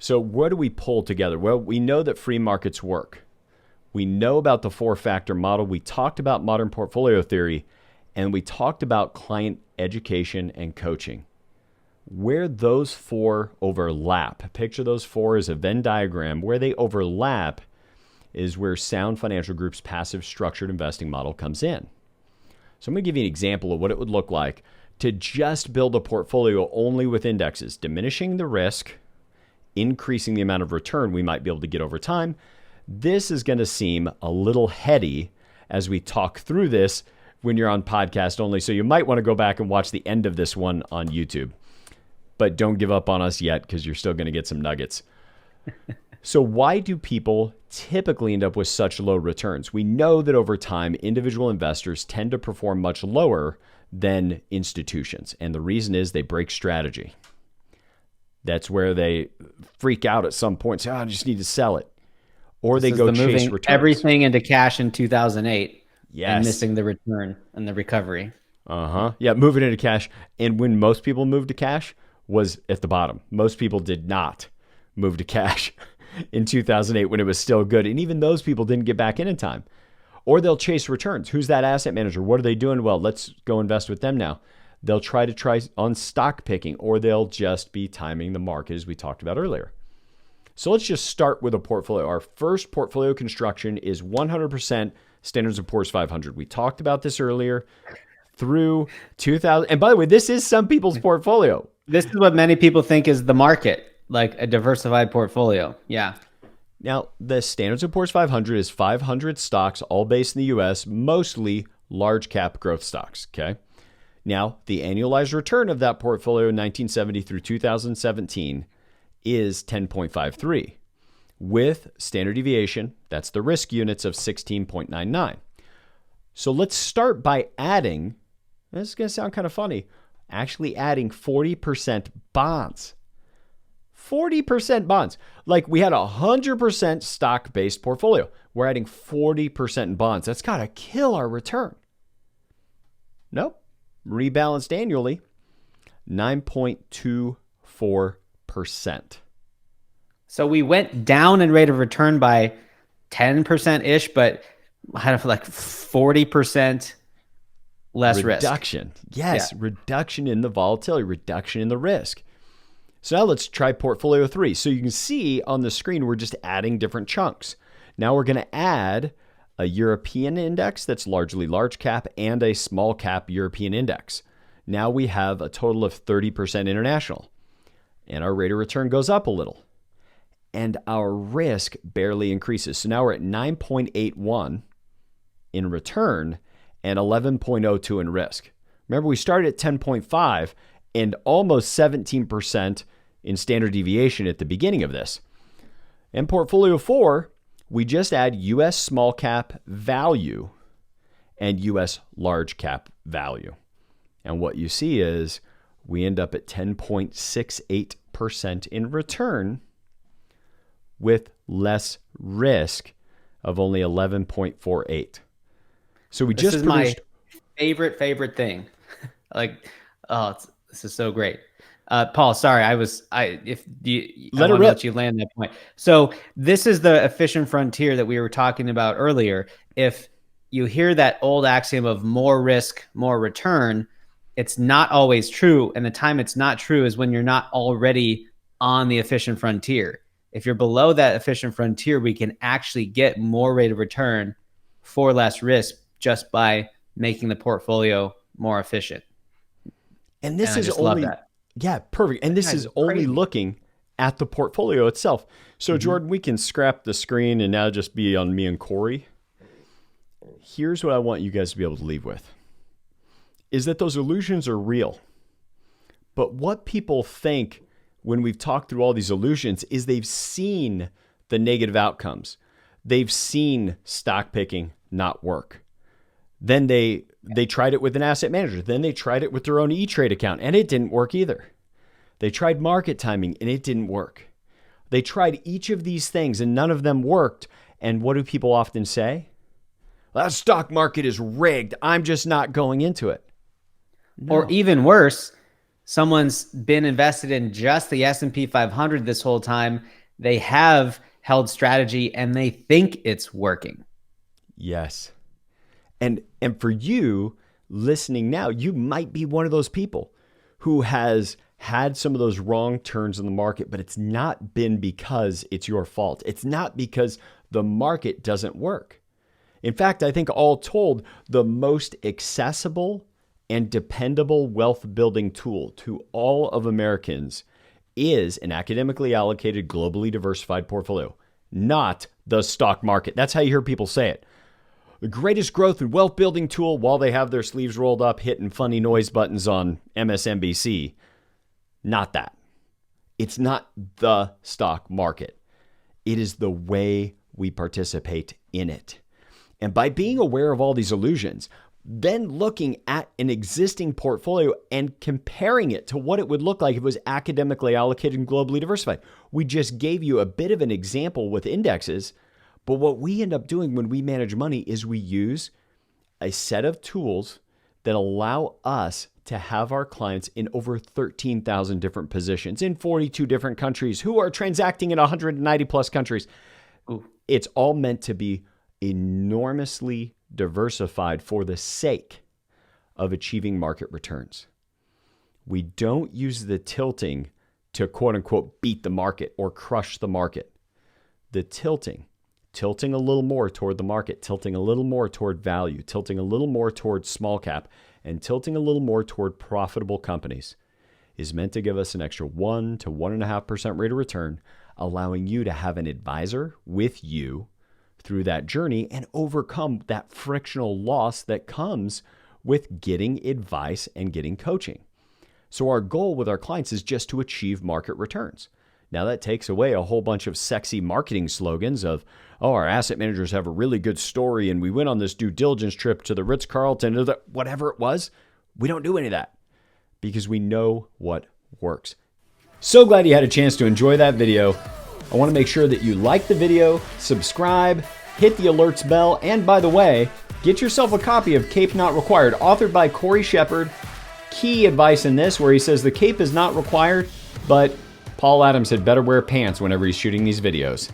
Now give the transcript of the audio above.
So what do we pull together? Well, we know that free markets work. We know about the four-factor model. We talked about modern portfolio theory, and we talked about client education and coaching. Where those four overlap, picture those four as a Venn diagram. Where they overlap is where Sound Financial Group's passive structured investing model comes in. So I'm going to give you an example of what it would look like to just build a portfolio only with indexes, diminishing the risk, increasing the amount of return we might be able to get over time. This is going to seem a little heady as we talk through this when you're on podcast only. So you might want to go back and watch the end of this one on YouTube. But don't give up on us yet because you're still going to get some nuggets. So why do people typically end up with such low returns? We know that over time, individual investors tend to perform much lower than institutions. And the reason is they break strategy. That's where they freak out at some point, say, I just need to sell it. Or they go chase returns. Everything into cash in 2008. Yes. And missing the return and the recovery. Yeah, moving into cash. And when most people moved to cash was at the bottom. Most people did not move to cash in 2008 when it was still good. And even those people didn't get back in time. Or they'll chase returns. Who's that asset manager? What are they doing? Well, let's go invest with them now. They'll try on stock picking, or they'll just be timing the market as we talked about earlier. So let's just start with a portfolio. Our first portfolio construction is 100% Standard & Poor's 500. We talked about this earlier through 2000. And by the way, this is some people's portfolio. This is what many people think is the market, like a diversified portfolio. Yeah. Now, the Standard & Poor's 500 is 500 stocks, all based in the U.S., mostly large cap growth stocks, okay? Now, the annualized return of that portfolio in 1970 through 2017 is 10.53 with standard deviation, that's the risk units, of 16.99. So let's start by adding, this is going to sound kind of funny, actually adding 40% bonds. 40% bonds. Like we had a 100% stock-based portfolio. We're adding 40% in bonds. That's got to kill our return. Nope. Rebalanced annually, 9.24%. So we went down in rate of return by 10%-ish, but had like 40% less risk. Reduction. Yes, yeah. Reduction in the volatility, reduction in the risk. So now let's try portfolio 3. So you can see on the screen, we're just adding different chunks. Now we're going to add a European index that's largely large cap and a small cap European index. Now we have a total of 30% international. And our rate of return goes up a little. And our risk barely increases. So now we're at 9.81 in return and 11.02 in risk. Remember, we started at 10.5 and almost 17% in standard deviation at the beginning of this. In portfolio 4, we just add U.S. small cap value and U.S. large cap value. And what you see is we end up at 10.68% in return with less risk of only 11.48. So we just produced my favorite thing. This is so great. Paul, sorry, let you land that point. So this is the efficient frontier that we were talking about earlier. If you hear that old axiom of more risk, more return, it's not always true. And the time it's not true is when you're not already on the efficient frontier. If you're below that efficient frontier, we can actually get more rate of return for less risk just by making the portfolio more efficient. And this is only, yeah, perfect. And this is only looking at the portfolio itself. So Jordan, we can scrap the screen and now just be on me and Corey. Here's what I want you guys to be able to leave with, is that those illusions are real. But what people think when we've talked through all these illusions is they've seen the negative outcomes. They've seen stock picking not work. Then they tried it with an asset manager. Then they tried it with their own E-Trade account, and it didn't work either. They tried market timing, and it didn't work. They tried each of these things, and none of them worked. And what do people often say? That stock market is rigged. I'm just not going into it. No. Or even worse, someone's been invested in just the S&P 500 this whole time. They have held strategy and they think it's working. Yes. And for you listening now, you might be one of those people who has had some of those wrong turns in the market, but it's not been because it's your fault. It's not because the market doesn't work. In fact, I think all told, the most accessible and dependable wealth building tool to all of Americans is an academically allocated, globally diversified portfolio, not the stock market. That's how you hear people say it. The greatest growth and wealth building tool while they have their sleeves rolled up, hitting funny noise buttons on MSNBC. Not that. It's not the stock market. It is the way we participate in it. And by being aware of all these illusions, then looking at an existing portfolio and comparing it to what it would look like if it was academically allocated and globally diversified. We just gave you a bit of an example with indexes, but what we end up doing when we manage money is we use a set of tools that allow us to have our clients in over 13,000 different positions in 42 different countries who are transacting in 190 plus countries. Ooh. It's all meant to be enormously diversified for the sake of achieving market returns. We don't use the tilting to quote unquote beat the market or crush the market. The tilting a little more toward the market, tilting a little more toward value, tilting a little more toward small cap, and tilting a little more toward profitable companies is meant to give us an extra 1 to 1.5% rate of return, allowing you to have an advisor with you through that journey and overcome that frictional loss that comes with getting advice and getting coaching. So our goal with our clients is just to achieve market returns. Now that takes away a whole bunch of sexy marketing slogans of, oh, our asset managers have a really good story and we went on this due diligence trip to the Ritz-Carlton or whatever it was. We don't do any of that because we know what works. So glad you had a chance to enjoy that video. I want to make sure that you like the video, subscribe, hit the alerts bell, and by the way, get yourself a copy of Cape Not Required, authored by Corey Shepard. Key advice in this where he says the cape is not required, but Paul Adams had better wear pants whenever he's shooting these videos.